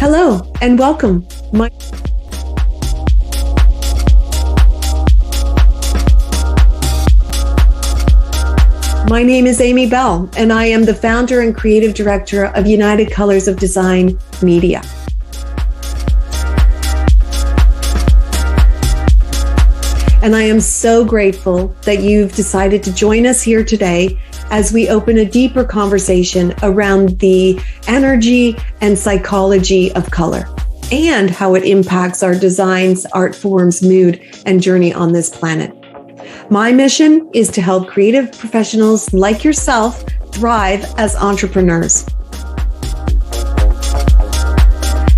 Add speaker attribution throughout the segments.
Speaker 1: Hello and welcome. My name is Amy Bell, and I am the founder and creative director of United Colors of Design Media. And I am so grateful that you've decided to join us here today as we open a deeper conversation around the energy and psychology of color and how it impacts our designs, art forms, mood, and journey on this planet. My mission is to help creative professionals like yourself thrive as entrepreneurs.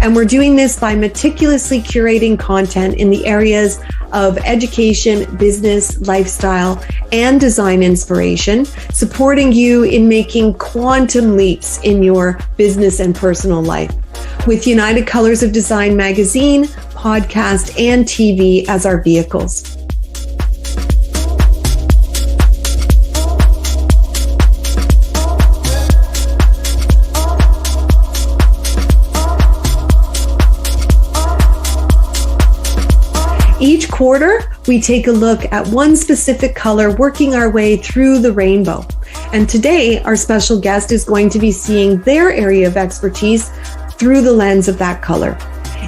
Speaker 1: And we're doing this by meticulously curating content in the areas of education, business, lifestyle, and design inspiration, supporting you in making quantum leaps in your business and personal life. With United Colors of Design magazine, podcast, and TV as our vehicles. Each quarter, we take a look at one specific color, working our way through the rainbow. And today, our special guest is going to be seeing their area of expertise through the lens of that color.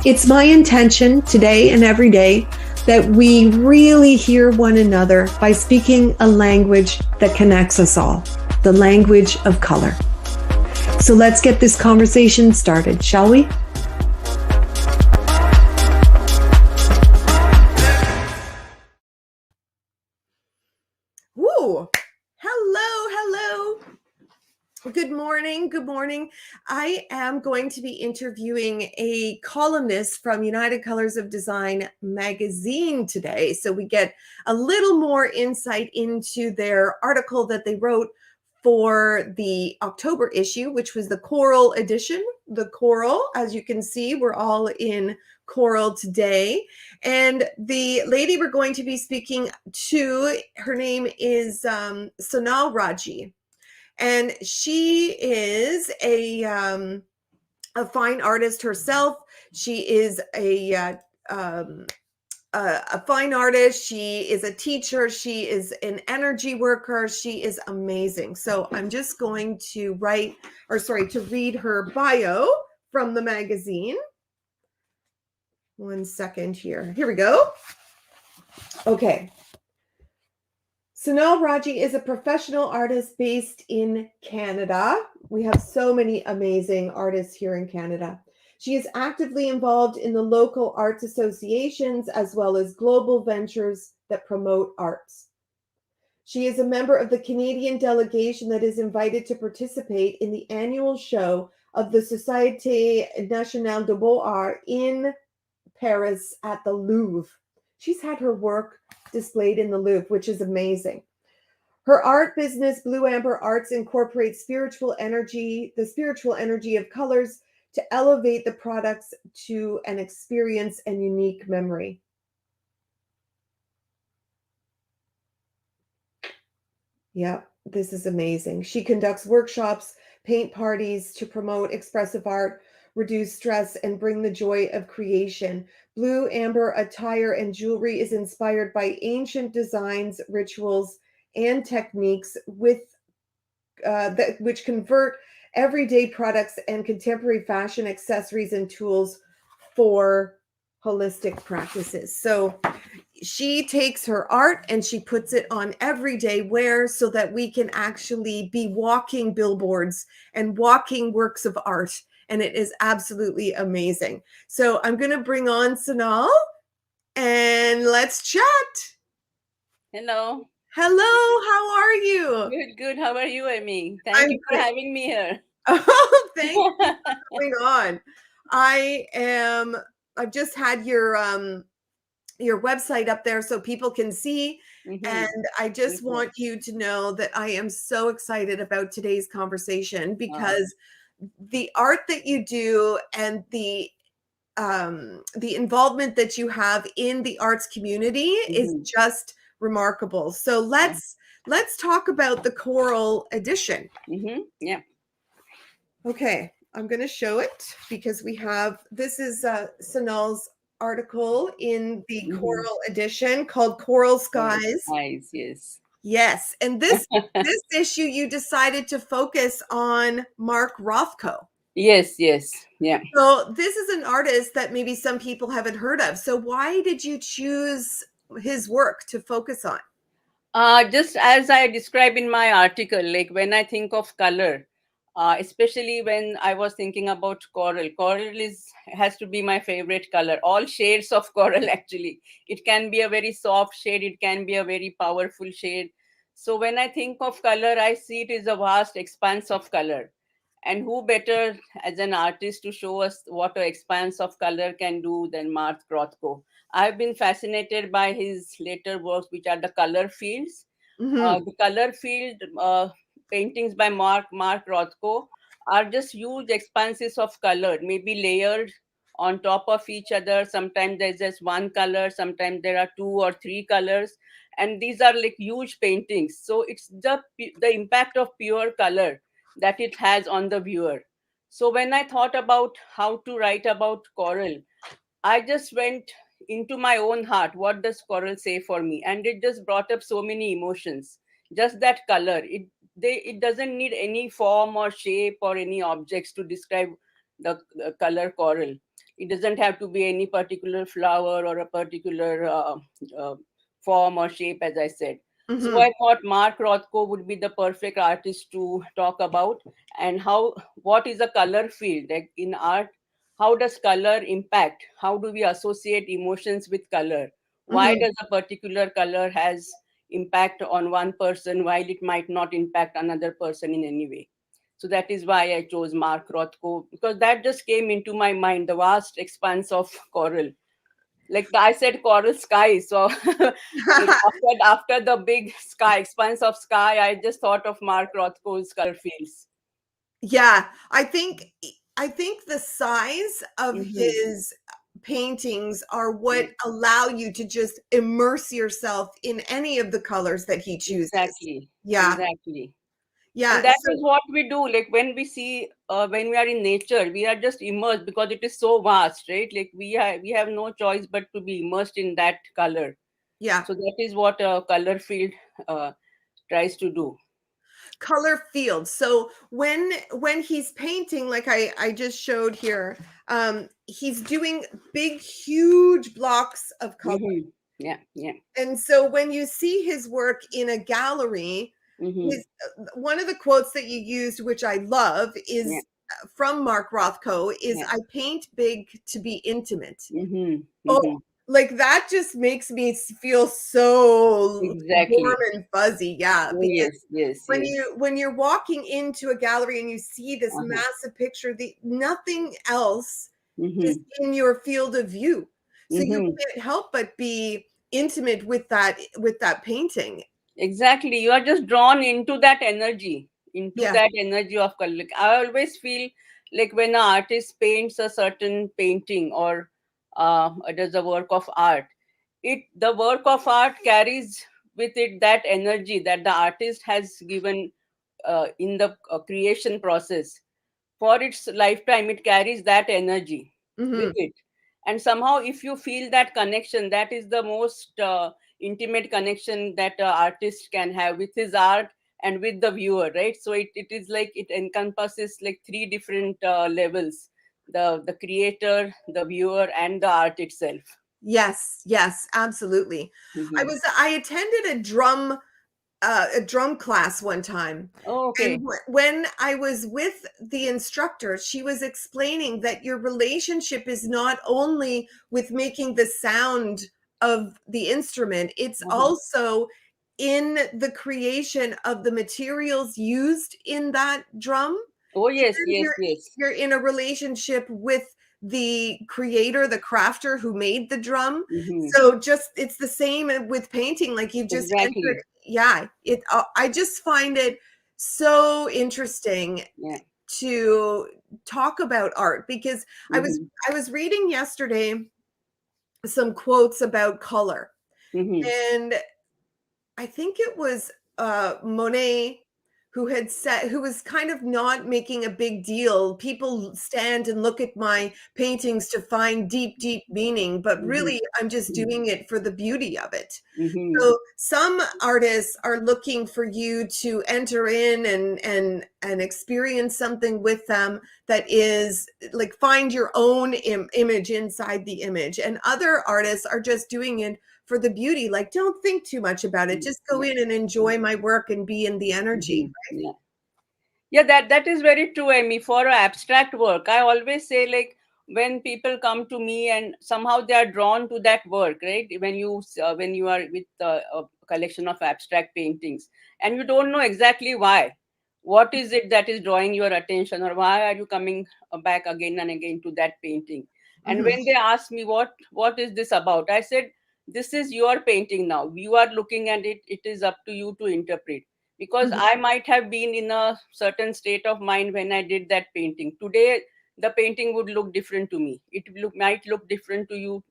Speaker 1: It's my intention today and every day that we really hear one another by speaking a language that connects us all, the language of color. So let's get this conversation started, shall we? Hello. Good morning. I am going to be interviewing a columnist from United Colors of Design magazine today. So we get a little more insight into their article that they wrote for the October issue, which was the coral edition. The coral, as you can see, we're all in coral today. And the lady we're going to be speaking to, her name is Sonal Raje. And she is a fine artist herself. She is a fine artist. She is a teacher. She is an energy worker. She is amazing. So I'm just going to read her bio from the magazine. One second here. Here we go. Okay. Sonal Raje is a professional artist based in Canada. We have so many amazing artists here in Canada. She is actively involved in the local arts associations as well as global ventures that promote arts. She is a member of the Canadian delegation that is invited to participate in the annual show of the Société Nationale des Beaux-Arts in Paris at the Louvre. She's had her work displayed in the Louvre, which is amazing. Her art business, Blue Amber Arts, incorporates the spiritual energy of colors to elevate the products to an experience and unique memory. Yeah, this is amazing. She conducts workshops, paint parties to promote expressive art, reduce stress, and bring the joy of creation. Blue Amber attire and jewelry is inspired by ancient designs, rituals, and techniques which convert everyday products and contemporary fashion accessories and tools for holistic practices. So she takes her art and she puts it on everyday wear so that we can actually be walking billboards and walking works of art. And it is absolutely amazing. So I'm going to bring on Sonal and let's chat.
Speaker 2: Hello.
Speaker 1: How are you?
Speaker 2: Good. How are you, Amy? Thank you for having me here.
Speaker 1: Oh, thank you for coming on. I've just had your website up there so people can see. Mm-hmm. And I just want you to know that I am so excited about today's conversation because the art that you do and the involvement that you have in the arts community is just remarkable. So let's talk about the coral edition.
Speaker 2: Yeah.
Speaker 1: Okay. I'm going to show it because we have, this is Sonal's article in the
Speaker 2: Mm-hmm.
Speaker 1: Coral edition called Coral
Speaker 2: Yes,
Speaker 1: Skies.
Speaker 2: nice, yes.
Speaker 1: Yes, and this issue you decided to focus on Mark Rothko.
Speaker 2: Yes, yes, yeah.
Speaker 1: So this is an artist that maybe some people haven't heard of. So why did you choose his work to focus on?
Speaker 2: Just as I describe in my article, like when I think of color, especially when I was thinking about coral, coral is has to be my favorite color. All shades of coral, actually. It can be a very soft shade, it can be a very powerful shade. So when I think of color, I see it is a vast expanse of color. And who better as an artist to show us what an expanse of color can do than Mark Rothko? I've been fascinated by his later works, which are the color fields.
Speaker 1: Mm-hmm.
Speaker 2: The color field paintings by Mark Rothko are just huge expanses of color, maybe layered on top of each other. Sometimes there's just one color, sometimes there are two or three colors, and these are like huge paintings. So it's the impact of pure color that it has on the viewer. So when I thought about how to write about coral, I just went into my own heart. What does coral say for me? And it just brought up so many emotions. Just that color. It doesn't need any form or shape or any objects to describe the color coral. It doesn't have to be any particular flower or a particular uh, form or shape, as I said. So
Speaker 1: Mm-hmm.
Speaker 2: I thought Mark Rothko would be the perfect artist to talk about, and how what is a color field like in art. How does color impact? How do we associate emotions with color? Why
Speaker 1: Mm-hmm.
Speaker 2: does a particular color has impact on one person while it might not impact another person in any way? So that is why I chose Mark Rothko, because that just came into my mind, the vast expanse of coral. Like I said, coral sky. So like after the big sky expanse of sky, I just thought of Mark Rothko's color fields.
Speaker 1: Yeah, I think the size of
Speaker 2: Hmm.
Speaker 1: his paintings are
Speaker 2: Yeah,
Speaker 1: what allow you to just immerse yourself in any of the colors that he chooses.
Speaker 2: exactly,
Speaker 1: Yeah,
Speaker 2: exactly. And
Speaker 1: yeah.
Speaker 2: that
Speaker 1: So
Speaker 2: is what we do. Like when we see, when we are in nature, we are just immersed because it is so vast, right? Like we have no choice but to be immersed in that color.
Speaker 1: yeah,
Speaker 2: So that is what a color field uh, tries to do.
Speaker 1: color fields. So when he's painting, like I just showed here, he's doing big, huge blocks of color.
Speaker 2: Hmm. Yeah, yeah.
Speaker 1: And so when you see his work in a gallery,
Speaker 2: Hmm.
Speaker 1: his one of the quotes that you used, which I love,
Speaker 2: Yeah,
Speaker 1: is from Mark Rothko, is
Speaker 2: yeah.
Speaker 1: "I paint big to be intimate."
Speaker 2: Hmm.
Speaker 1: Oh,
Speaker 2: Hmm.
Speaker 1: like that just makes me feel so warm
Speaker 2: Exactly.
Speaker 1: and fuzzy. Yeah,
Speaker 2: Oh
Speaker 1: because
Speaker 2: yes, yes,
Speaker 1: when
Speaker 2: yes.
Speaker 1: you're walking into a gallery and you see this
Speaker 2: Uh-huh.
Speaker 1: massive picture, the nothing else is
Speaker 2: Hmm.
Speaker 1: in your field of view. So you
Speaker 2: Hmm.
Speaker 1: can't help but be intimate with that painting.
Speaker 2: Exactly. You are just drawn into
Speaker 1: Yeah.
Speaker 2: that energy of color. Like, I always feel like when an artist paints a certain painting or does a work of art, the work of art carries with it that energy that the artist has given in the creation process. For its lifetime, it carries that energy with
Speaker 1: Mhm.
Speaker 2: it. And somehow, if you feel that connection, that is the most intimate connection that an artist can have with his art and with the viewer, right? So it is like it encompasses like three different levels: the creator, the viewer, and the art itself.
Speaker 1: Yes, yes, absolutely.
Speaker 2: Hmm.
Speaker 1: I attended a drum class one time.
Speaker 2: Oh,
Speaker 1: And
Speaker 2: okay.
Speaker 1: when I was with the instructor, she was explaining that your relationship is not only with making the sound of the instrument, it's
Speaker 2: Uh-huh.
Speaker 1: also in the creation of the materials used in that drum.
Speaker 2: Oh, yes,
Speaker 1: And
Speaker 2: yes,
Speaker 1: you're
Speaker 2: yes.
Speaker 1: you're in a relationship with the creator, the crafter who made the drum.
Speaker 2: Hmm.
Speaker 1: So just it's the same with painting, like you've just entered.
Speaker 2: Exactly.
Speaker 1: Yeah, I just find it so interesting
Speaker 2: Yeah.
Speaker 1: to talk about art because I was
Speaker 2: Hmm.
Speaker 1: I was reading yesterday some quotes about color,
Speaker 2: Hmm.
Speaker 1: and I think it was Monet who had said, who was kind of not making a big deal. People stand and look at my paintings to find deep, deep meaning, but
Speaker 2: Mhm.
Speaker 1: really I'm just doing it for the beauty of it.
Speaker 2: Mhm.
Speaker 1: So some artists are looking for you to enter in and experience something with them that is like find your own image inside the image. And other artists are just doing it for the beauty. Like, don't think too much about it. Just go
Speaker 2: Yeah.
Speaker 1: in and enjoy my work and be in the energy.
Speaker 2: Mhm. Yeah. Yeah, that is very true, Amy. For abstract work, I always say, like, when people come to me and somehow they are drawn to that work, right? When you are with a collection of abstract paintings and you don't know exactly why, what is it that is drawing your attention, or why are you coming back again and again to that painting? And
Speaker 1: Mhm.
Speaker 2: when they ask me what is this about, I said, this is your painting now. You are looking at it. It is up to you to interpret, because
Speaker 1: Mhm.
Speaker 2: I might have been in a certain state of mind when I did that painting. Today, the painting would look different to me. Might look different to you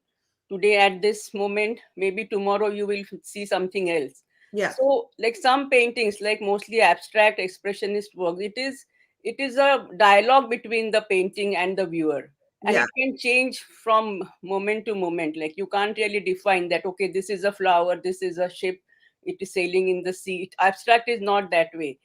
Speaker 2: today at this moment. Maybe tomorrow you will see something else.
Speaker 1: Yeah.
Speaker 2: So, like some paintings, like mostly abstract expressionist work, it is a dialogue between the painting and the viewer, and
Speaker 1: Yeah.
Speaker 2: it can change from moment to moment. Like you can't really define that. Okay, this is a flower, this is a ship, it is sailing in the sea. Abstract is not that way.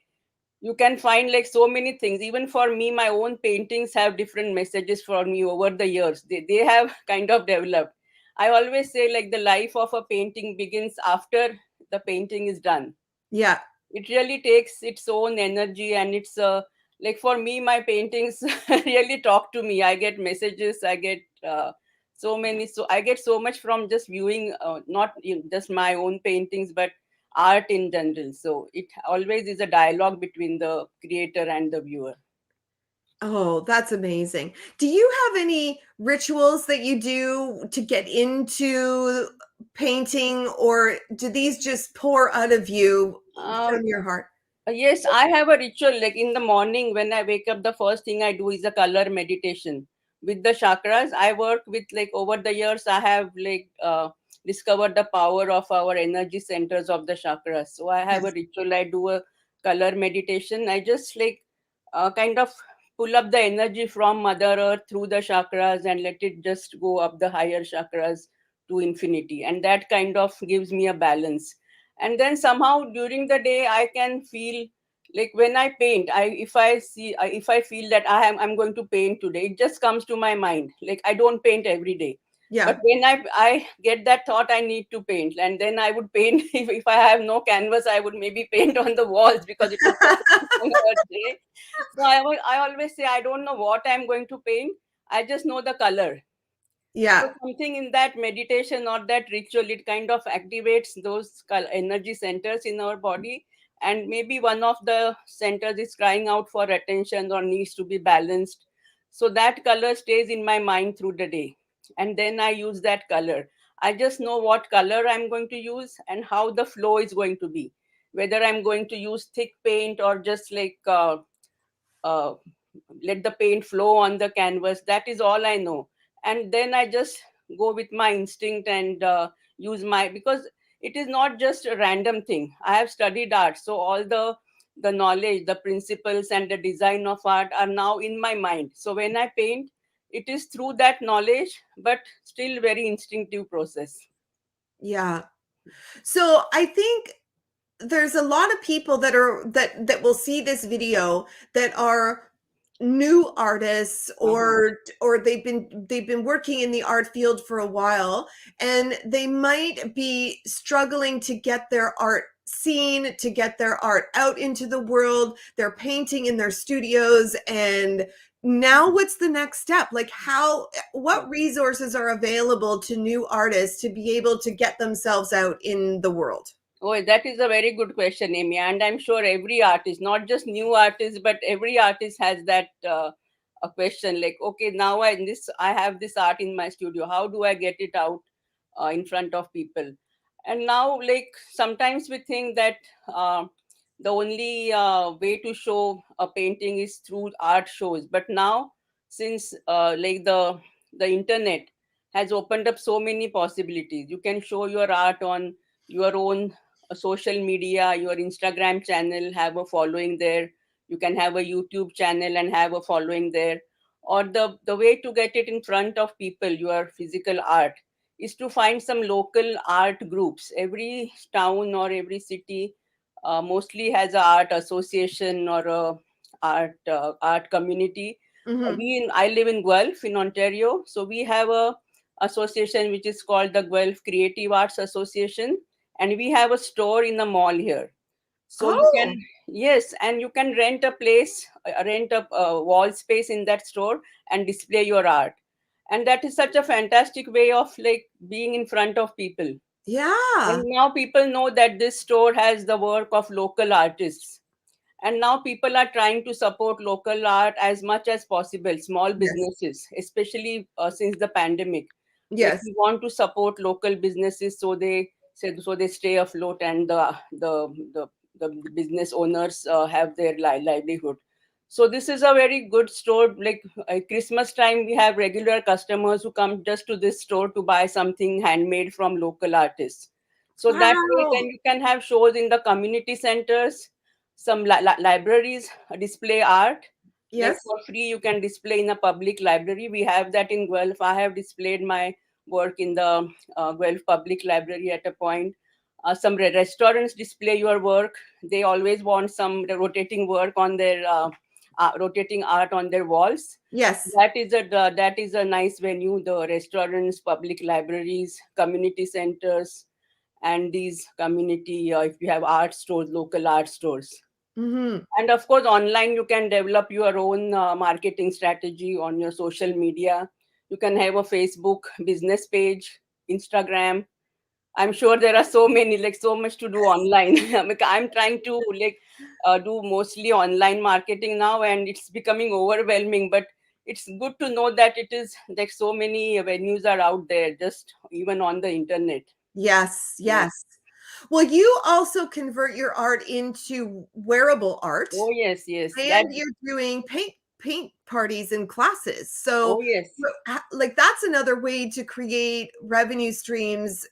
Speaker 2: You can find like so many things. Even for me, my own paintings have different messages for me over the years. They have kind of developed. I always say, like, the life of a painting begins after the painting is done.
Speaker 1: Yeah.
Speaker 2: It really takes its own energy, and it's like, for me, my paintings really talk to me. I get messages, I get so I get so much from just viewing, not just my own paintings, but art in general. So it always is a dialogue between the creator and the viewer.
Speaker 1: Oh, that's amazing. Do you have any rituals that you do to get into painting, or do these just pour out of you
Speaker 2: um,
Speaker 1: from your heart?
Speaker 2: Yes, I have a ritual. Like in the morning when I wake up, the first thing I do is a color meditation with the chakras. I work with, like, over the years, I have like discovered the power of our energy centers of the chakras. So I have a
Speaker 1: Yes.
Speaker 2: ritual. I do a color meditation. I just like kind of pull up the energy from Mother Earth through the chakras and let it just go up the higher chakras to infinity. And that kind of gives me a balance. And then somehow during the day I can feel, like, when I paint, if I feel that I'm going to paint today, it just comes to my mind. Like, I don't paint every day, but
Speaker 1: Yeah.
Speaker 2: when I get that thought I need to paint, and then I would paint. If I have no canvas, I would maybe paint on the walls because it will come a day. So I always say, I don't know what I'm going to paint, I just know the color.
Speaker 1: Yeah.
Speaker 2: So something in that meditation or that ritual, it kind of activates those energy centers in our body, and maybe one of the centers is crying out for attention or needs to be balanced. So that color stays in my mind through the day, and then I use that color. I just know what color I'm going to use and how the flow is going to be. Whether I'm going to use thick paint or just like uh, let the paint flow on the canvas. That is all I know. And then I just go with my instinct and use my, because it is not just a random thing. I have studied art, so all the knowledge, the principles, and the design of art are now in my mind. So when I paint, it is through that knowledge, but still very instinctive process.
Speaker 1: Yeah. So I think there's a lot of people that will see this video that are new artists,
Speaker 2: Uh-huh.
Speaker 1: or they've been working in the art field for a while, and they might be struggling to get their art seen, to get their art out into the world. They're painting in their studios, and now what's the next step? Like, what resources are available to new artists to be able to get themselves out in the world?
Speaker 2: Oh, that is a very good question, Amy. And I'm sure every artist, not just new artists, but every artist has that a question. Like, okay, now I have this art in my studio. How do I get it out in front of people? And now, like, sometimes we think that uh, the only way to show a painting is through art shows. But now, since like the internet has opened up so many possibilities, you can show your art on your own a social media, your Instagram channel, have a following there. You can have a YouTube channel and have a following there. Or the way to get it in front of people, your physical art, is to find some local art groups. Every town or every city mostly has a art association or a art community.
Speaker 1: Hmm.
Speaker 2: I live in Guelph in Ontario, so we have a association which is called the Guelph Creative Arts Association, and we have a store in the mall here. So you can,
Speaker 1: Oh,
Speaker 2: yes, and you can rent a place, rent a wall space in that store and display your art. And that is such a fantastic way of like being in front of people.
Speaker 1: yeah.
Speaker 2: And now people know that this store has the work of local artists, and now people are trying to support local art as much as possible, small
Speaker 1: Yes.
Speaker 2: businesses, especially since the pandemic. Like
Speaker 1: Yes.
Speaker 2: we want to support local businesses so they said so they stay afloat, and the business owners have their livelihood. So this is a very good store. Like Christmas time, we have regular customers who come just to this store to buy something handmade from local artists. So that way, then
Speaker 1: Wow.
Speaker 2: you can have shows in the community centers, some libraries display art. Like
Speaker 1: Yes.
Speaker 2: for free, you can display in a public library. We have that in Guelph. I have displayed my work in the Guelph Public Library at a point. Some restaurants display your work. They always want some rotating work on their rotating art on their walls.
Speaker 1: Yes.
Speaker 2: That is a nice venue. The restaurants, public libraries, community centers, and these community, if you have art stores, local art stores.
Speaker 1: Hmm.
Speaker 2: And of course, online you can develop your own marketing strategy on your social media. You can have a Facebook business page, Instagram. I'm sure there are so many, like so much to do online. I'm trying to like do mostly online marketing now, and it's becoming overwhelming. But it's good to know that it is like so many venues are out there, just even on the internet.
Speaker 1: Yes.
Speaker 2: Yeah.
Speaker 1: Yes. Well, you also convert your art into wearable art,
Speaker 2: Oh yes, yes.
Speaker 1: and
Speaker 2: That.
Speaker 1: you're doing paint parties and classes. So,
Speaker 2: Oh yes,
Speaker 1: like that's another way to create revenue streams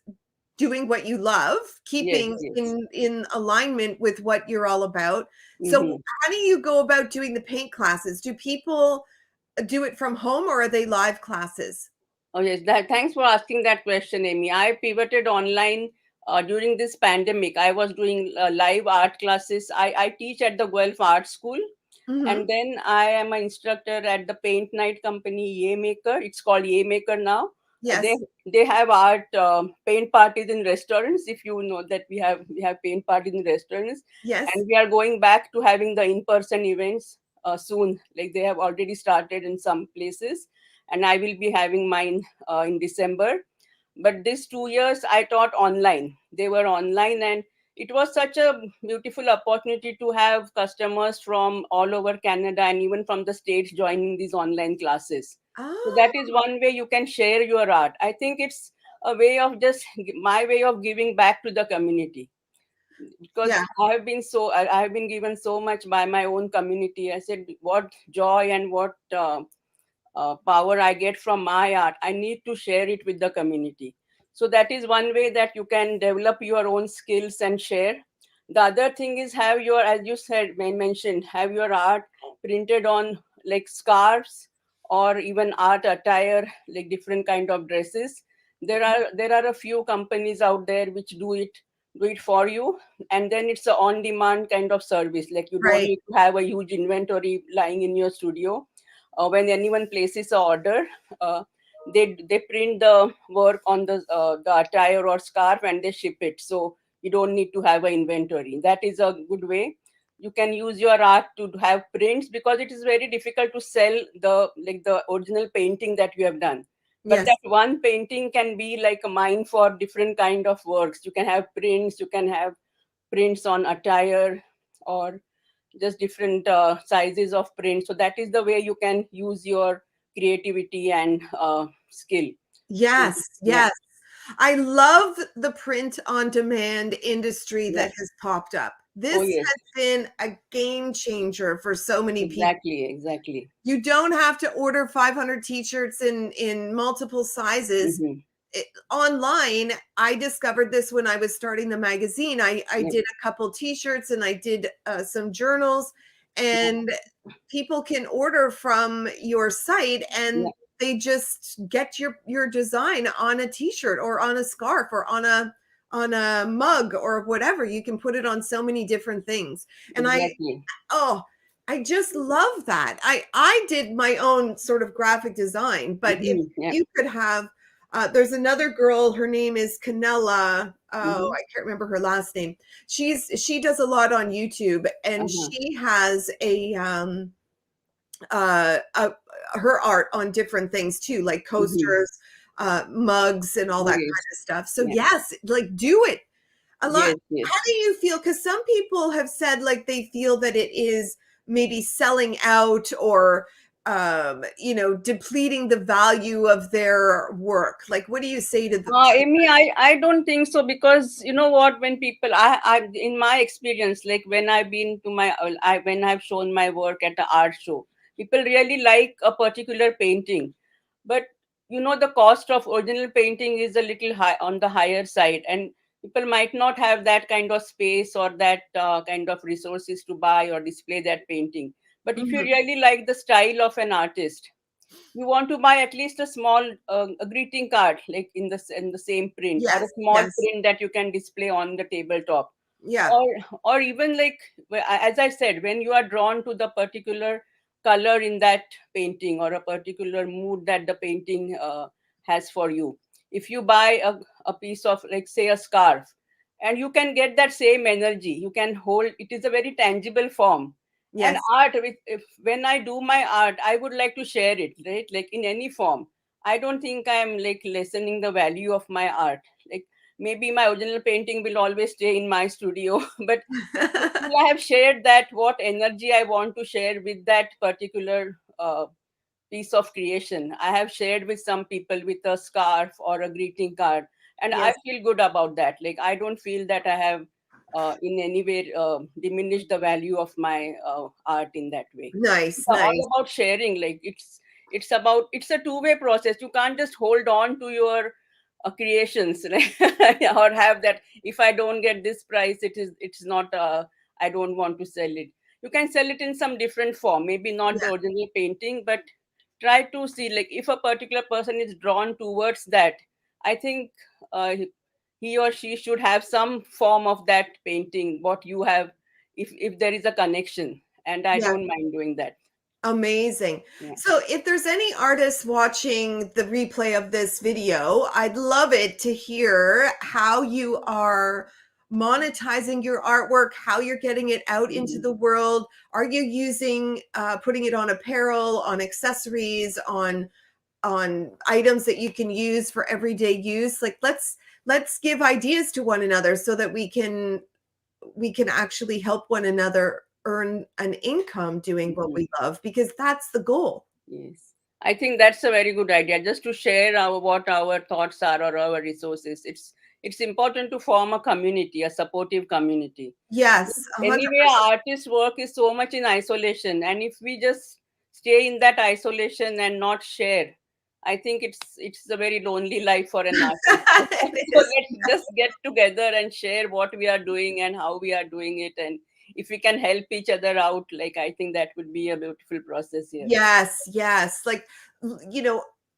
Speaker 1: doing what you love,
Speaker 2: yes,
Speaker 1: keeping
Speaker 2: yes.
Speaker 1: in alignment with what you're all about. So,
Speaker 2: Hmm.
Speaker 1: how do you go about doing the paint classes? Do people do it from home or are they live classes?
Speaker 2: Oh yes, that. Thanks for asking that question, Amy. I pivoted online during this pandemic. I was doing live art classes. I teach at the Guelph Art School,
Speaker 1: Hmm.
Speaker 2: and then I am an instructor at the paint night company Ye Maker. It's called Ye Maker now. Uh, they
Speaker 1: Yes.
Speaker 2: they have art paint parties in restaurants. If you know that we have paint parties in restaurants,
Speaker 1: Yes.
Speaker 2: and we are going back to having the in person events soon. Like they have already started in some places, and I will be having mine in December. But these 2 years I taught online. They were online, and it was such a beautiful opportunity to have customers from all over Canada and even from the States joining these online classes. So that is
Speaker 1: Oh,
Speaker 2: one way you can share your art. I think it's a way of just my way of giving back to the community, because
Speaker 1: yeah.
Speaker 2: I have been given so much by my own community. I said what joy and what power I get from my art, I need to share it with the community. So that is one way that you can develop your own skills and share. The other thing is have your, as you said, mentioned, have your art printed on like scarves or even art attire, like different kind of dresses. There are a few companies out there which do it for you, and then it's a on demand kind of service. Like you don't
Speaker 1: Right.
Speaker 2: need to have a huge inventory lying in your studio. When anyone places a order, uh, they print the work on the attire or scarf and they ship it. So you don't need to have an inventory. That is a good way. You can use your art to have prints, because it is very difficult to sell the original painting that you have done. But
Speaker 1: Yes.
Speaker 2: that one painting can be like a mine for different kind of works. You can have prints. You can have prints on attire, or just different sizes of print. So that is the way you can use your creativity and skill.
Speaker 1: Yes.
Speaker 2: Yeah.
Speaker 1: Yes. I love the print on demand industry
Speaker 2: Yeah.
Speaker 1: that has popped up.
Speaker 2: Oh
Speaker 1: This
Speaker 2: yes.
Speaker 1: has been a game changer for so many people.
Speaker 2: Exactly. Exactly.
Speaker 1: You don't have to order 500 t-shirts in multiple sizes.
Speaker 2: Hmm.
Speaker 1: online, I discovered this when I was starting the magazine. I
Speaker 2: Yeah.
Speaker 1: did a couple t-shirts and I did some journals,
Speaker 2: Yeah.
Speaker 1: and people can order from your site,
Speaker 2: Yeah.
Speaker 1: and they just get your design on a t-shirt or on a scarf or on a mug or whatever. You can put it on so many different things. And
Speaker 2: Exactly.
Speaker 1: oh, I just love that. I did my own sort of graphic design, but if
Speaker 2: Yeah.
Speaker 1: you could have, there's another girl, her name is Canella. Oh, I can't remember her last name. She does a lot on YouTube, and
Speaker 2: Uh-huh.
Speaker 1: she has a her art on different things too, like coasters, mugs, and all that
Speaker 2: Yes.
Speaker 1: kind of stuff. So
Speaker 2: Yeah.
Speaker 1: yes, like do it a lot.
Speaker 2: Yes.
Speaker 1: How
Speaker 2: Yes.
Speaker 1: do you feel? Because some people have said like they feel that it is maybe selling out or depleting the value of their work. Like, what do you say to the
Speaker 2: Amy, I don't think so, because you know what, when people, I in my experience, like when I've been to when I've shown my work at an art show, people really like a particular painting, but you know the cost of original painting is a little high, on the higher side, and people might not have that kind of space or that kind of resources to buy or display that painting. But if you
Speaker 1: Mhm.
Speaker 2: really like the style of an artist, you want to buy at least a small a greeting card, like in the same print, or a
Speaker 1: Yes,
Speaker 2: small
Speaker 1: yes,
Speaker 2: print that you can display on the tabletop,
Speaker 1: yeah,
Speaker 2: or even like, as I said, when you are drawn to the particular color in that painting, or a particular mood that the painting has for you, if you buy a piece of, like, say, a scarf, and you can get that same energy, you can hold it, is a very tangible form. And
Speaker 1: yes.
Speaker 2: art, if when I do my art, I would like to share it, right, like in any form. I don't think I'm like lessening the value of my art. Like, maybe my original painting will always stay in my studio, but still I have shared that what energy I want to share with that particular piece of creation. I have shared with some people with a scarf or a greeting card, and I
Speaker 1: Yes,
Speaker 2: feel good about that. Like, I don't feel that I have in any way diminished the value of my art in that way.
Speaker 1: nice,
Speaker 2: It's all
Speaker 1: nice.
Speaker 2: about sharing. Like, it's about, it's a two-way process. You can't just hold on to your creations, right? Or have that, if I don't get this price, it's not I don't want to sell it. You can sell it in some different form, maybe not the
Speaker 1: Yeah,
Speaker 2: original painting, but try to see, like, if a particular person is drawn towards that, I think he or she should have some form of that painting what you have, if there is a connection, and I
Speaker 1: yeah.
Speaker 2: don't mind doing that.
Speaker 1: Amazing.
Speaker 2: Yeah.
Speaker 1: So, if there's any artists watching the replay of this video, I'd love it to hear how you are monetizing your artwork, how you're getting it out into
Speaker 2: Mhm.
Speaker 1: the world. Are you using putting it on apparel, on accessories, on items that you can use for everyday use? Like, let's give ideas to one another so that we can actually help one another earn an income doing what
Speaker 2: Mhm.
Speaker 1: we love, because that's the goal.
Speaker 2: Yes. I think that's a very good idea. Just to share our what our thoughts are, or our resources. It's important to form a community, a supportive community.
Speaker 1: Yes, 100%.
Speaker 2: Anyway, artist work is so much in isolation, and if we just stay in that isolation and not share, I think it's a very lonely life for an artist.
Speaker 1: It
Speaker 2: So
Speaker 1: is.
Speaker 2: let's just get together and share what we are doing and how we are doing it, and if we can help each other out, like, I think that would be a beautiful process here.
Speaker 1: Yes, yes. Like,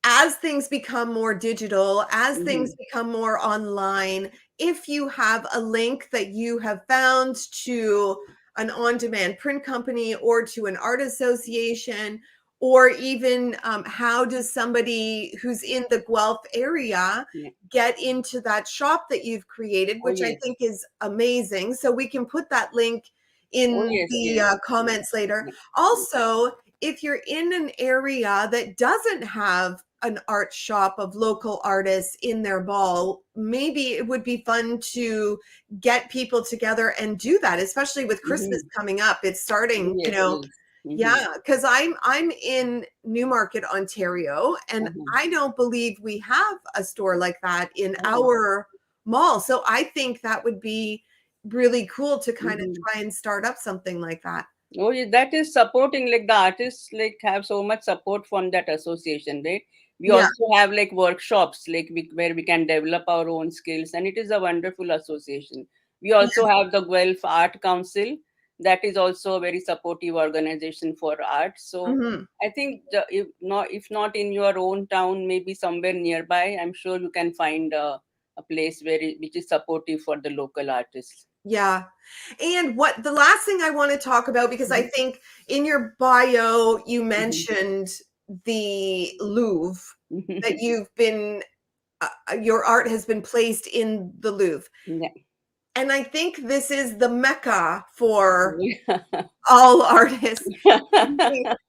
Speaker 1: as things become more digital, as things
Speaker 2: Hmm.
Speaker 1: become more online, if you have a link that you have found to an on demand print company or to an art association, or even how does somebody who's in the Guelph area
Speaker 2: Yeah.
Speaker 1: get into that shop that you've created,
Speaker 2: Oh
Speaker 1: which I
Speaker 2: yes.
Speaker 1: think is amazing. So we can put that link
Speaker 2: Oh
Speaker 1: in
Speaker 2: yes.
Speaker 1: the
Speaker 2: Yes. Yeah.
Speaker 1: comments later.
Speaker 2: Yeah.
Speaker 1: Also, if you're in an area that doesn't have an art shop of local artists in their ball, maybe it would be fun to get people together and do that, especially with Christmas
Speaker 2: Hmm.
Speaker 1: coming up. It's
Speaker 2: Oh
Speaker 1: starting,
Speaker 2: yes. Yes. Hmm.
Speaker 1: yeah, because I'm in Newmarket, Ontario, and
Speaker 2: Uh-huh.
Speaker 1: I don't believe we have a store like that in
Speaker 2: Oh.
Speaker 1: our mall. So I think that would be really cool to kind of
Speaker 2: Hmm.
Speaker 1: try and start up something like that.
Speaker 2: Oh, yeah, that is supporting, like the artists like have so much support from that association, right? We
Speaker 1: Yeah.
Speaker 2: also have like workshops like where we can develop our own skills, and it is a wonderful association. We also
Speaker 1: Yes.
Speaker 2: have the Guelph Art Council, that is also a very supportive organization for art. So
Speaker 1: Mhm.
Speaker 2: I think if not in your own town, maybe somewhere nearby, I'm sure you can find a place which is supportive for the local artists.
Speaker 1: Yeah. And what the last thing I want to talk about, because I
Speaker 2: Mhm.
Speaker 1: think in your bio you
Speaker 2: Mhm.
Speaker 1: mentioned the Louvre, that you've been your art has been placed in the Louvre.
Speaker 2: Yeah.
Speaker 1: And I think this is the mecca for all artists,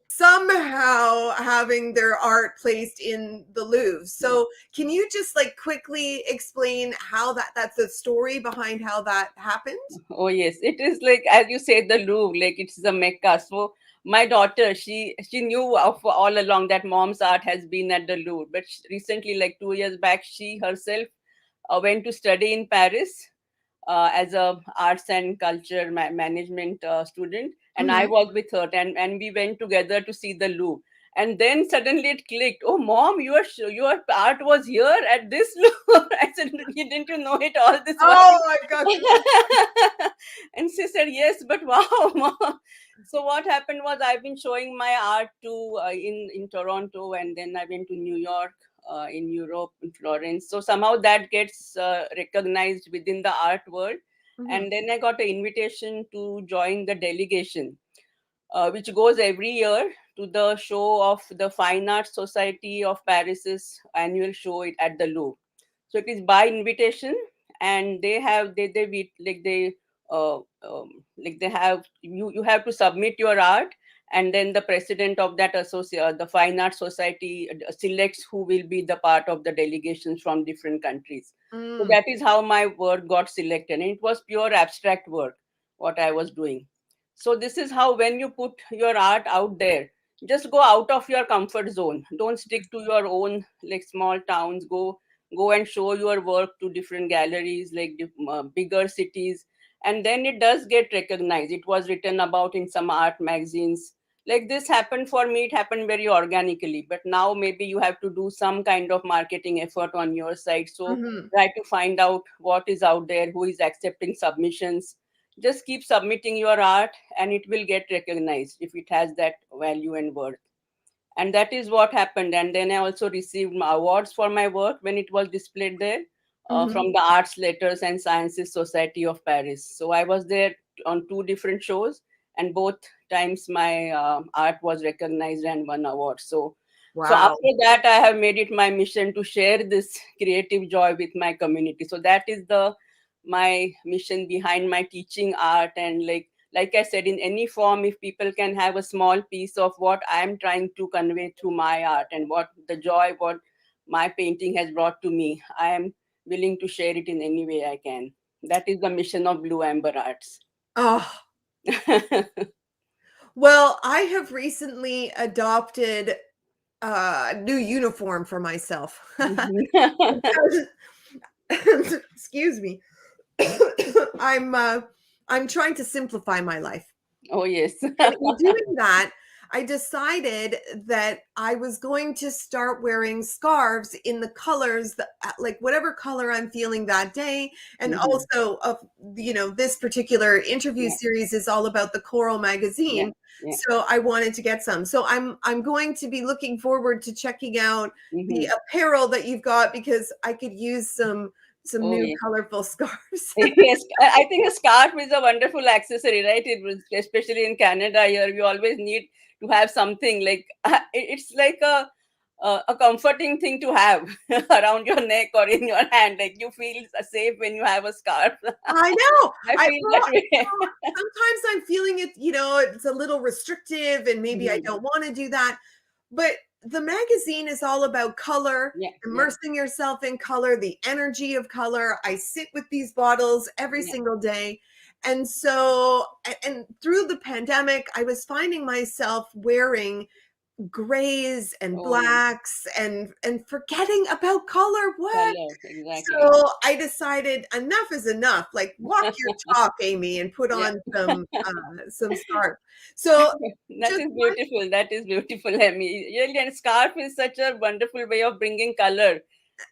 Speaker 1: somehow having their art placed in the Louvre. So can you just like quickly explain how that's the story behind how that happened?
Speaker 2: Oh yes, it is like as you say, the Louvre, like it's the Mecca. So my daughter, she knew of all along that mom's art has been at the Louvre, but recently, like 2 years back, she herself went to study in Paris as a arts and culture management student, and I
Speaker 1: Mhm.
Speaker 2: was with her, and we went together to see the Louvre. And then suddenly it clicked. Oh, mom, your art was here at this Louvre. I said, you didn't you know it all this while?
Speaker 1: Oh my gosh.
Speaker 2: And she said, yes, but wow, mom. So what happened was I've been showing my art to in Toronto, and then I went to New York, in Europe, in Florence. So somehow that gets recognized within the art world.
Speaker 1: Mhm.
Speaker 2: And then I got an invitation to join the delegation, which goes every year to the show of the Fine Arts Society of Paris's annual show at the Louvre. So it is by invitation, and they have you have to submit your art, and then the president of that the Fine Arts Society selects who will be the part of the delegations from different countries. So
Speaker 1: Mm.
Speaker 2: that is how my work got selected, and it was pure abstract work what I was doing. So this is how, when you put your art out there, just go out of your comfort zone. Don't stick to your own like small towns. Go and show your work to different galleries, like bigger cities, and then it does get recognized. It was written about in some art magazines. Like this happened for me, it happened very organically, but now maybe you have to do some kind of marketing effort on your side. So
Speaker 1: Mhm.
Speaker 2: try to find out what is out there, who is accepting submissions. Just keep submitting your art, and it will get recognized if it has that value and worth. And that is what happened. And then I also received my awards for my work when it was displayed there,
Speaker 1: Mhm.
Speaker 2: from the Arts, Letters and Sciences Society of Paris. So I was there on two different shows, and both times my art was recognized and won awards. So
Speaker 1: Wow.
Speaker 2: after that, I have made it my mission to share this creative joy with my community. So that is the my mission behind my teaching art. And like I said, in any form, if people can have a small piece of what I am trying to convey through my art, and what the joy what my painting has brought to me, I am willing to share it in any way I can. That is the mission of Blue Amber Arts.
Speaker 1: Oh, well, I have recently adopted a new uniform for myself. Because excuse me. I'm uh I'm trying to simplify my life.
Speaker 2: Oh yes.
Speaker 1: And in doing that, I decided that I was going to start wearing scarves in the colors that, like whatever color I'm feeling that day. And
Speaker 2: Mhm.
Speaker 1: also, this particular interview
Speaker 2: Yeah,
Speaker 1: series is all about the Coral
Speaker 2: yeah,
Speaker 1: magazine.
Speaker 2: yeah.
Speaker 1: So I wanted to get some. So I'm going to be looking forward to checking out the
Speaker 2: Hmm.
Speaker 1: apparel that you've got, because I could use some
Speaker 2: Oh
Speaker 1: new
Speaker 2: yes.
Speaker 1: colorful scarves.
Speaker 2: Yes, I think a scarf is a wonderful accessory, right? It was, especially in Canada here, we always need to have something like it's like a comforting thing to have around your neck or in your hand. Like you feel safe when you have a scarf.
Speaker 1: I know.
Speaker 2: I
Speaker 1: I
Speaker 2: feel
Speaker 1: well,
Speaker 2: that way.
Speaker 1: sometimes I'm feeling it, it's a little restrictive and maybe I
Speaker 2: Mhm.
Speaker 1: don't want to do that. But the magazine is all about color,
Speaker 2: Yeah, yeah,
Speaker 1: immersing yourself in color, the energy of color. I sit with these bottles every
Speaker 2: yeah.
Speaker 1: single day. And so, and through the pandemic, I was finding myself wearing grays and
Speaker 2: Oh,
Speaker 1: blacks and forgetting about color. What?
Speaker 2: color, exactly.
Speaker 1: So I decided enough is enough. Like walk your talk, Amy, and put
Speaker 2: Yeah.
Speaker 1: on some scarf. So
Speaker 2: That
Speaker 1: just
Speaker 2: is beautiful. That is beautiful, Emmy. Really, and scarf is such a wonderful way of bringing color.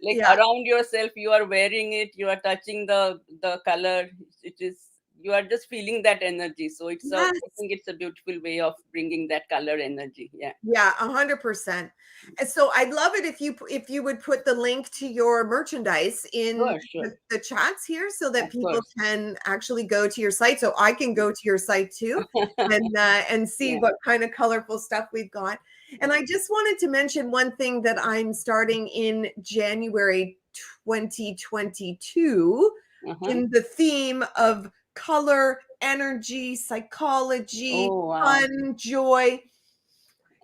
Speaker 2: Like
Speaker 1: yeah,
Speaker 2: around yourself, you are wearing it, you are touching the color. It is you are just feeling that energy. So I
Speaker 1: yes.
Speaker 2: think it's a beautiful way of bringing that color energy. Yeah.
Speaker 1: Yeah, 100%. And so I'd love it if you would put the link to your merchandise in
Speaker 2: Sure, sure.
Speaker 1: the chats here so that
Speaker 2: Of
Speaker 1: people
Speaker 2: course.
Speaker 1: can actually go to your site. So I can go to your site too and see
Speaker 2: Yeah.
Speaker 1: what kind of colorful stuff we've got. And I just wanted to mention one thing that I'm starting in January 2022
Speaker 2: Uh-huh.
Speaker 1: in the theme of color, energy, psychology,
Speaker 2: Oh wow.
Speaker 1: fun, joy.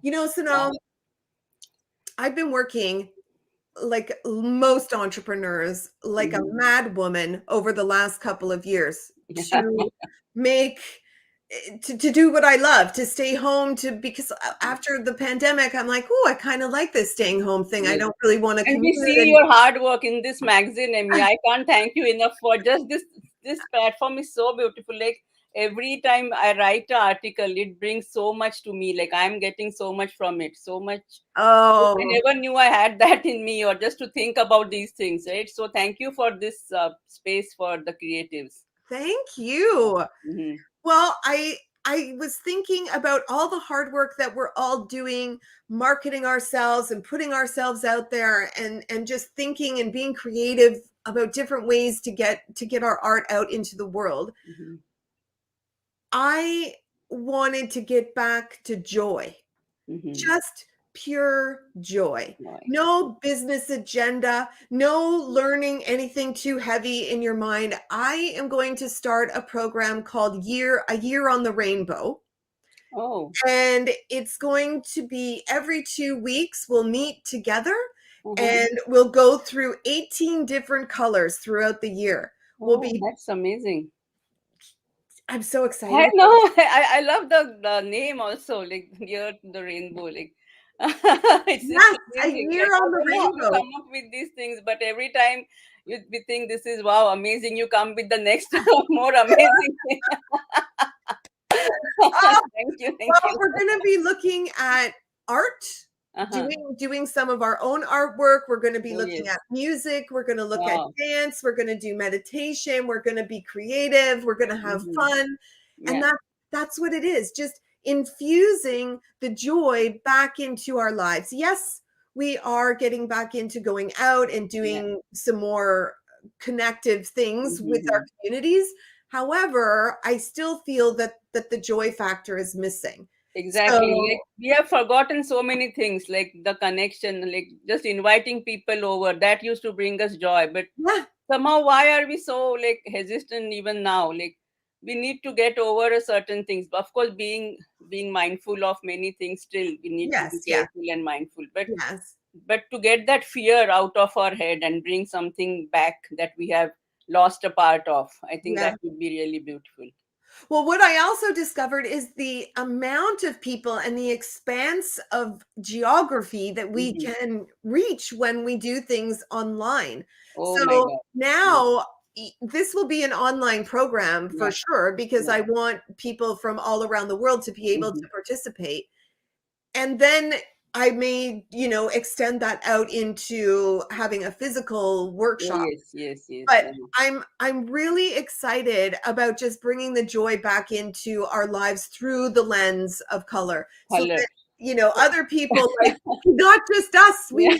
Speaker 2: Wow.
Speaker 1: Sonal, I've been working like most entrepreneurs, like a
Speaker 2: Mhm.
Speaker 1: mad woman over the last couple of years to make to do what I love, to stay home, to because after the pandemic, I'm like, oh, I kind of like this staying home thing. I
Speaker 2: Yes.
Speaker 1: don't really want to
Speaker 2: And we
Speaker 1: commute.
Speaker 2: see your hard work in this magazine, Emmy. I can't thank you enough for just this. This platform is so beautiful. Like every time I write an article, it brings so much to me. Like I'm getting so much from it. So much. I
Speaker 1: Oh,
Speaker 2: never knew I had that in me, or just to think about these things, right? So thank you for this space for the creatives.
Speaker 1: thank you.
Speaker 2: Hmm.
Speaker 1: Well, I was thinking about all the hard work that we're all doing, marketing ourselves and putting ourselves out there and just thinking and being creative about different ways to get our art out into the world.
Speaker 2: Hmm.
Speaker 1: I wanted to get back to joy.
Speaker 2: Hmm.
Speaker 1: Just pure joy.
Speaker 2: Right.
Speaker 1: No business agenda, no learning anything too heavy in your mind. I am going to start a program called A Year on the Rainbow.
Speaker 2: Oh.
Speaker 1: And it's going to be every 2 weeks, we'll meet together
Speaker 2: Uh-huh.
Speaker 1: and we'll go through 18 different colors throughout the year. We'll
Speaker 2: Oh,
Speaker 1: be,
Speaker 2: that's amazing.
Speaker 1: I'm so
Speaker 2: I
Speaker 1: excited.
Speaker 2: know. I love the name also, like near the rainbow. Like it's
Speaker 1: Yes, A
Speaker 2: amazing.
Speaker 1: Year
Speaker 2: Like I
Speaker 1: on the
Speaker 2: don't know how you
Speaker 1: Rainbow.
Speaker 2: come up with these things, but every time we think this is wow, amazing, you come with the next more amazing thing.
Speaker 1: Oh,
Speaker 2: Thank you, thank
Speaker 1: well,
Speaker 2: you.
Speaker 1: we're going to be looking at art,
Speaker 2: Uh-huh.
Speaker 1: doing some of our own artwork. We're going to be
Speaker 2: Oh
Speaker 1: looking at
Speaker 2: yes.
Speaker 1: music. We're going to look at
Speaker 2: Wow.
Speaker 1: dance. We're going to do meditation. We're going to be creative. We're going to have
Speaker 2: Hmm.
Speaker 1: fun. And
Speaker 2: Yeah.
Speaker 1: that's what it is. Just infusing the joy back into our lives. Yes, we are getting back into going out and
Speaker 2: Yeah.
Speaker 1: doing some more connective things with our
Speaker 2: Hmm.
Speaker 1: communities. However, I still feel that the joy factor is missing.
Speaker 2: Exactly.
Speaker 1: So,
Speaker 2: Like we have forgotten so many things, like the connection, like just inviting people over. That used to bring us joy. But
Speaker 1: yeah,
Speaker 2: somehow, why are we so like hesitant even now? Like we need to get over a certain things. Of course, being mindful of many things, still we need to be
Speaker 1: yes, yeah,
Speaker 2: careful and mindful.
Speaker 1: yes.
Speaker 2: But to get that fear out of our head and bring something back that we have lost a part of, I think
Speaker 1: Yeah.
Speaker 2: that would be really beautiful.
Speaker 1: Well, what I also discovered is the amount of people and the expanse of geography that we
Speaker 2: Hmm.
Speaker 1: can reach when we do things online.
Speaker 2: Oh my
Speaker 1: So
Speaker 2: God. Yeah.
Speaker 1: now this will be an online program for
Speaker 2: Yeah.
Speaker 1: sure because
Speaker 2: Yeah.
Speaker 1: I want people from all around the world to be able
Speaker 2: Hmm.
Speaker 1: to participate. And then I may, extend that out into having a physical
Speaker 2: Oh
Speaker 1: workshop.
Speaker 2: yes, yes, yes.
Speaker 1: But
Speaker 2: Yeah.
Speaker 1: I'm really excited about just bringing the joy back into our lives through the lens of color so
Speaker 2: Color.
Speaker 1: that, other people, like, not just us,
Speaker 2: Yeah.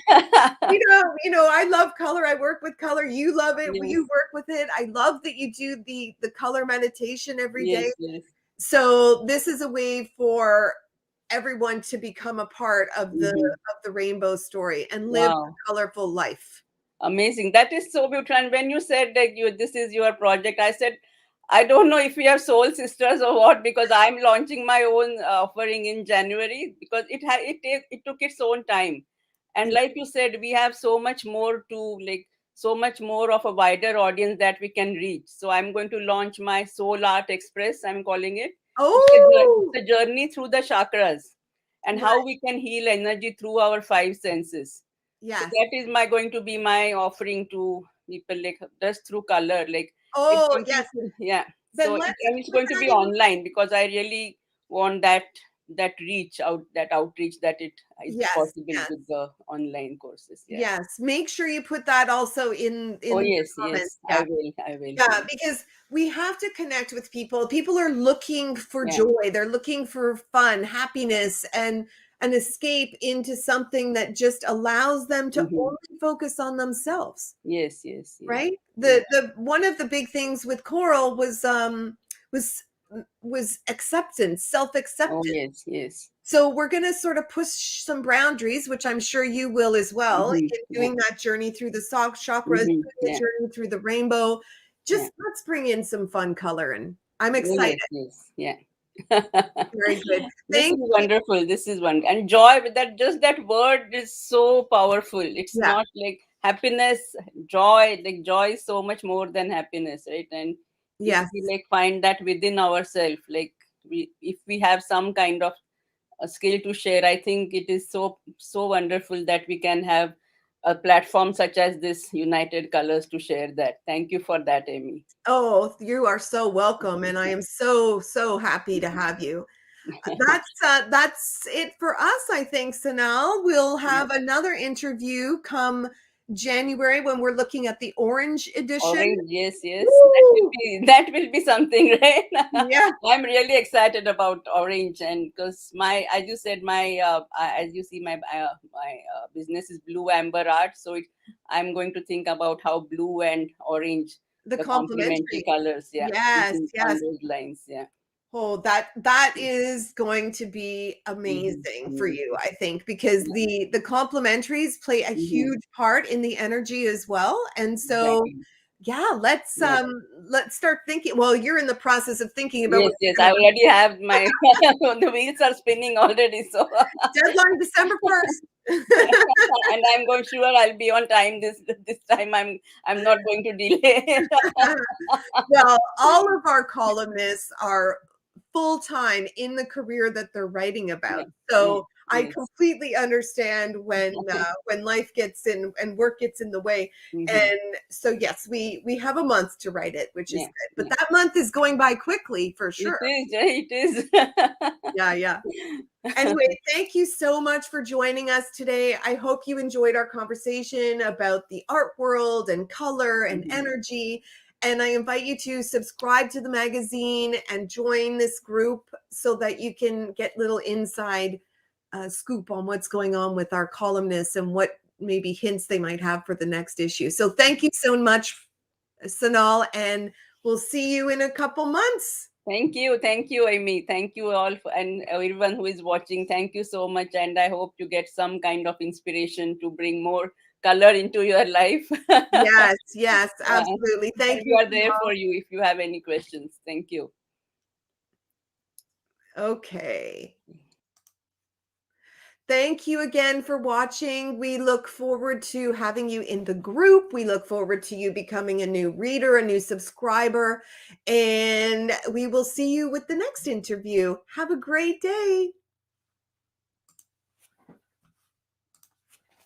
Speaker 1: I love color. I work with color. You love it. You
Speaker 2: Yes,
Speaker 1: work with it. I love that you do the color meditation every day.
Speaker 2: yes, yes.
Speaker 1: So this is a way for everyone to become a part of
Speaker 2: Hmm.
Speaker 1: the rainbow story and live
Speaker 2: Wow.
Speaker 1: a colorful life.
Speaker 2: Amazing. That is so beautiful. And when you said that this is your project, I said, I don't know if we are soul sisters or what, because I'm launching my own offering in January, because it took its own time. And
Speaker 1: Yeah.
Speaker 2: like you said, we have so much more to like, so much more of a wider audience that we can reach. So I'm going to launch my Soul Art Express, I'm calling it.
Speaker 1: Oh,
Speaker 2: It's a journey through the chakras. and
Speaker 1: Right.
Speaker 2: how we can heal energy through our five senses. So
Speaker 1: Yes.
Speaker 2: that is my going to be my offering to people, like just through color, like it's
Speaker 1: Oh, yes.
Speaker 2: beautiful. Yeah.
Speaker 1: Then
Speaker 2: So
Speaker 1: let's
Speaker 2: and it's
Speaker 1: put
Speaker 2: going to
Speaker 1: that
Speaker 2: be
Speaker 1: in.
Speaker 2: online because I really want that reach out, that outreach, that it is
Speaker 1: Yes,
Speaker 2: possible
Speaker 1: yes.
Speaker 2: with the online courses. Yeah.
Speaker 1: Yes, make sure you put that also
Speaker 2: Oh
Speaker 1: in the
Speaker 2: yes,
Speaker 1: comments.
Speaker 2: yes. I
Speaker 1: Yeah.
Speaker 2: will. I will.
Speaker 1: Yeah,
Speaker 2: Yeah.
Speaker 1: because we have to connect with people. People are looking for
Speaker 2: Yeah.
Speaker 1: joy. They're looking for fun, happiness, and an escape into something that just allows them to
Speaker 2: Hmm.
Speaker 1: only focus on themselves,
Speaker 2: Yes. Yes. Yes.
Speaker 1: right?
Speaker 2: Yeah.
Speaker 1: The one of the big things with Coral was was acceptance,
Speaker 2: Oh
Speaker 1: self-acceptance.
Speaker 2: yes. Yes.
Speaker 1: So we're going to sort of push some boundaries, which I'm sure you will as well,
Speaker 2: Hmm.
Speaker 1: in
Speaker 2: Yeah.
Speaker 1: doing that journey through the chakras,
Speaker 2: Hmm.
Speaker 1: doing the
Speaker 2: Yeah.
Speaker 1: journey through the rainbow.
Speaker 2: Yeah.
Speaker 1: Just let's bring in some fun color, and I'm
Speaker 2: Oh
Speaker 1: excited.
Speaker 2: yes. Yes. Yeah.
Speaker 1: Very good.
Speaker 2: This is
Speaker 1: Thank you.
Speaker 2: wonderful. This is one, and joy, with that, just that word is so powerful. It's
Speaker 1: Yeah.
Speaker 2: not like happiness, joy. Like joy is so much more than happiness, right? And if
Speaker 1: Yes.
Speaker 2: we like find that within ourselves, like if we have some kind of a skill to share, I think it is so wonderful that we can have a platform such as this United Colors to share that. Thank you for that, Amy.
Speaker 1: Oh, you are so welcome, and I am so happy to have you. That's it for us, I think, Sanal. We'll
Speaker 2: Yeah.
Speaker 1: have another interview come January when we're looking at the orange edition.
Speaker 2: Orange, yes, yes.
Speaker 1: Woo!
Speaker 2: That will be something, right?
Speaker 1: Yeah.
Speaker 2: I'm really excited about orange, and because my, as you said, my as you see, my business is blue amber art, so I'm going to think about how blue and orange,
Speaker 1: The
Speaker 2: the complementary
Speaker 1: complimentary.
Speaker 2: colors, yeah,
Speaker 1: Yes,
Speaker 2: thinking on
Speaker 1: yes.
Speaker 2: those lines, yeah.
Speaker 1: Oh, that is going to be
Speaker 2: Hmm.
Speaker 1: amazing for you,
Speaker 2: Amazing.
Speaker 1: I think, because
Speaker 2: Yeah.
Speaker 1: the complementaries play a
Speaker 2: Hmm.
Speaker 1: huge part in the energy as well. And so,
Speaker 2: Exactly.
Speaker 1: yeah,
Speaker 2: Yeah.
Speaker 1: let's start thinking. Well, you're in the process of thinking about
Speaker 2: Yes,
Speaker 1: what
Speaker 2: yes.
Speaker 1: you're
Speaker 2: I
Speaker 1: gonna
Speaker 2: already have my the wheels are spinning already, so
Speaker 1: deadline December 1st.
Speaker 2: and I'm going sure I'll be on time this time. I'm not going to delay.
Speaker 1: Well, all of our columnists are full time in the career that they're writing
Speaker 2: Yeah.
Speaker 1: about.
Speaker 2: Yes.
Speaker 1: So I
Speaker 2: Yes.
Speaker 1: completely understand when life gets in and work gets in the way.
Speaker 2: Hmm.
Speaker 1: And so yes, we have a month to write it, which is
Speaker 2: Yeah.
Speaker 1: good. But
Speaker 2: Yeah.
Speaker 1: that month is going by quickly for
Speaker 2: It
Speaker 1: sure.
Speaker 2: is. It is.
Speaker 1: Yeah, yeah. Anyway, thank you so much for joining us today. I hope you enjoyed our conversation about the art world and color and
Speaker 2: Mhm.
Speaker 1: energy. And I invite you to subscribe to the magazine and join this group so that you can get little inside scoop on what's going on with our columnists and what maybe hints they might have for the next issue. So thank you so much, Sanal, and we'll see you in a couple months.
Speaker 2: Thank you, Amy. Thank you all, and everyone who is watching. Thank you so much, and I hope you get some kind of inspiration to bring more color into your life.
Speaker 1: Yes, yes,
Speaker 2: Yeah.
Speaker 1: absolutely. Thank
Speaker 2: And we
Speaker 1: you,
Speaker 2: are there
Speaker 1: Sanal.
Speaker 2: for you if you have any questions. Thank you.
Speaker 1: Okay. Thank you again for watching. We look forward to having you in the group. We look forward to you becoming a new reader, a new subscriber, and we will see you with the next interview. Have a great day.